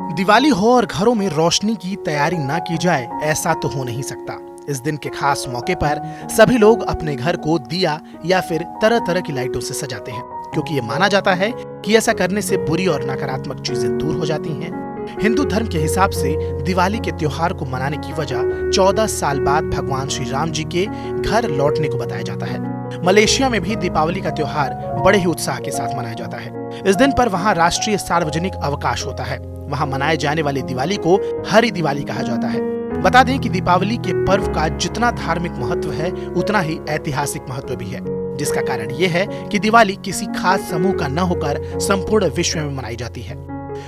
दिवाली हो और घरों में रोशनी की तैयारी ना की जाए, ऐसा तो हो नहीं सकता। इस दिन के खास मौके पर सभी लोग अपने घर को दिया या फिर तरह तरह की लाइटों से सजाते हैं, क्योंकि ये माना जाता है कि ऐसा करने से बुरी और नकारात्मक चीजें दूर हो जाती हैं। हिंदू धर्म के हिसाब से दिवाली के त्योहार को मनाने की वजह 14 साल बाद भगवान श्री राम जी के घर लौटने को बताया जाता है। मलेशिया में भी दीपावली का त्योहार बड़े ही उत्साह के साथ मनाया जाता है। इस दिन पर वहाँ राष्ट्रीय सार्वजनिक अवकाश होता है। वहाँ मनाए जाने वाली दिवाली को हरी दिवाली कहा जाता है। बता दें कि दीपावली के पर्व का जितना धार्मिक महत्व है, उतना ही ऐतिहासिक महत्व भी है, जिसका कारण ये है कि दिवाली किसी खास समूह का न होकर संपूर्ण विश्व में मनाई जाती है।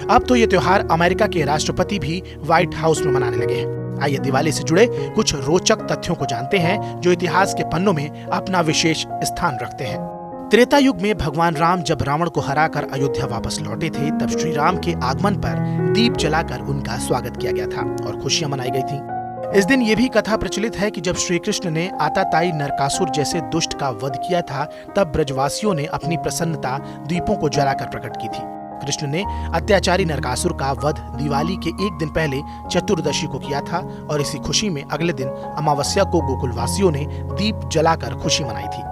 अब तो ये त्योहार अमेरिका के राष्ट्रपति भी व्हाइट हाउस में मनाने लगे हैं। आइए दिवाली से जुड़े कुछ रोचक तथ्यों को जानते हैं, जो इतिहास के पन्नों में अपना विशेष स्थान रखते हैं। त्रेता युग में भगवान राम जब रावण को हराकर अयोध्या वापस लौटे थे, तब श्री राम के आगमन पर दीप जलाकर उनका स्वागत किया गया था और खुशियां मनाई गई थी। इस दिन ये भी कथा प्रचलित है कि जब श्री कृष्ण ने आताताई नरकासुर जैसे दुष्ट का वध किया था, तब ब्रजवासियों ने अपनी प्रसन्नता दीपों को जलाकर प्रकट की थी। कृष्ण ने अत्याचारी नरकासुर का वध दिवाली के एक दिन पहले चतुर्दशी को किया था और इसी खुशी में अगले दिन अमावस्या को गोकुलवासियों ने दीप जलाकर खुशी मनाई थी।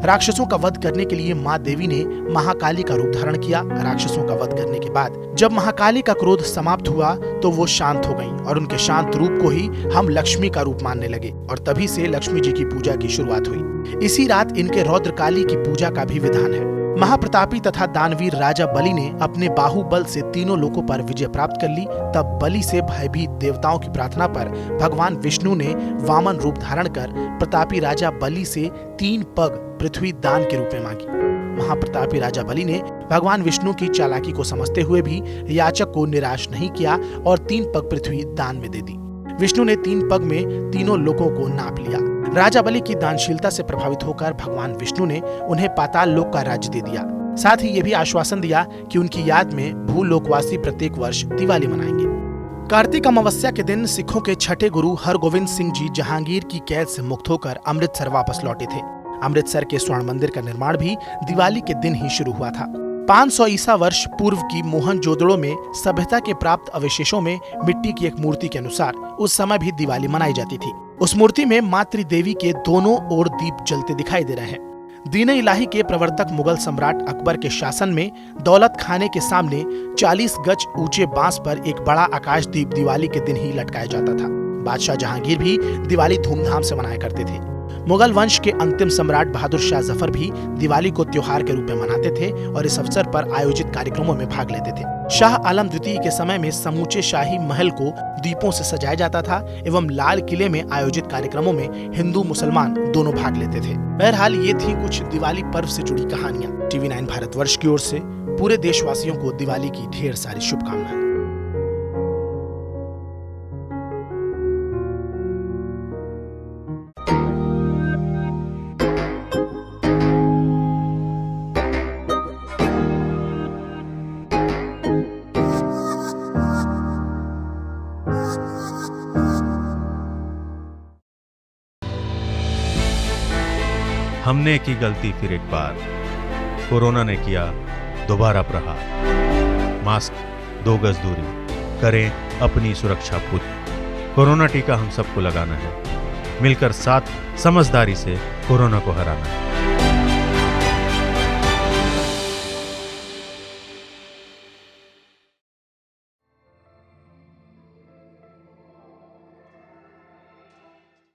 राक्षसों का वध करने के लिए माँ देवी ने महाकाली का रूप धारण किया। राक्षसों का वध करने के बाद जब महाकाली का क्रोध समाप्त हुआ, तो वो शांत हो गईं और उनके शांत रूप को ही हम लक्ष्मी का रूप मानने लगे और तभी से लक्ष्मी जी की पूजा की शुरुआत हुई। इसी रात इनके रौद्रकाली की पूजा का भी विधान है। महाप्रतापी तथा दानवीर राजा बलि ने अपने बाहुबल से तीनों लोकों पर विजय प्राप्त कर ली। तब बलि से भयभीत देवताओं की प्रार्थना पर भगवान विष्णु ने वामन रूप धारण कर प्रतापी राजा बलि से 3 पग पृथ्वी दान के रूप में मांगी। महाप्रतापी राजा बलि ने भगवान विष्णु की चालाकी को समझते हुए भी याचक को निराश नहीं किया और 3 पग पृथ्वी दान में दे दी। विष्णु ने 3 पग में तीनों लोकों को नाप लिया। राजा बलि की दानशीलता से प्रभावित होकर भगवान विष्णु ने उन्हें पाताल लोक का राज्य दे दिया। साथ ही ये भी आश्वासन दिया कि उनकी याद में भूलोकवासी प्रत्येक वर्ष दिवाली मनाएंगे। कार्तिक अमावस्या के दिन सिखों के छठे गुरु हरगोविंद सिंह जी जहांगीर की कैद से मुक्त होकर अमृतसर वापस लौटे थे। अमृतसर के स्वर्ण मंदिर का निर्माण भी दिवाली के दिन ही शुरू हुआ था। 500 ईसा वर्ष पूर्व की मोहनजोदड़ो में सभ्यता के प्राप्त अवशेषों में मिट्टी की एक मूर्ति के अनुसार उस समय भी दिवाली मनाई जाती थी। उस मूर्ति में मातृ देवी के दोनों ओर दीप जलते दिखाई दे रहे हैं। दीन इलाही के प्रवर्तक मुगल सम्राट अकबर के शासन में दौलत खाने के सामने 40 गज ऊंचे बांस पर एक बड़ा आकाश दीप दिवाली के दिन ही लटकाया जाता था। बादशाह जहांगीर भी दिवाली धूमधाम से मनाया करते थे। मुगल वंश के अंतिम सम्राट बहादुर शाह जफर भी दिवाली को त्योहार के रूप में मनाते थे और इस अवसर पर आयोजित कार्यक्रमों में भाग लेते थे। शाह आलम द्वितीय के समय में समूचे शाही महल को दीपों से सजाया जाता था एवं लाल किले में आयोजित कार्यक्रमों में हिंदू मुसलमान दोनों भाग लेते थे। बहरहाल ये थी कुछ दिवाली पर्व से जुड़ी कहानियां। टीवी 9 भारतवर्ष की ओर से पूरे देशवासियों को दिवाली की ढेर सारी शुभकामनाएं। हमने की गलती फिर एक बार, कोरोना ने किया दोबारा प्रहार। मास्क, 2 गज दूरी, करें अपनी सुरक्षा पूरी। कोरोना टीका हम सबको लगाना है, मिलकर साथ समझदारी से कोरोना को हराना है।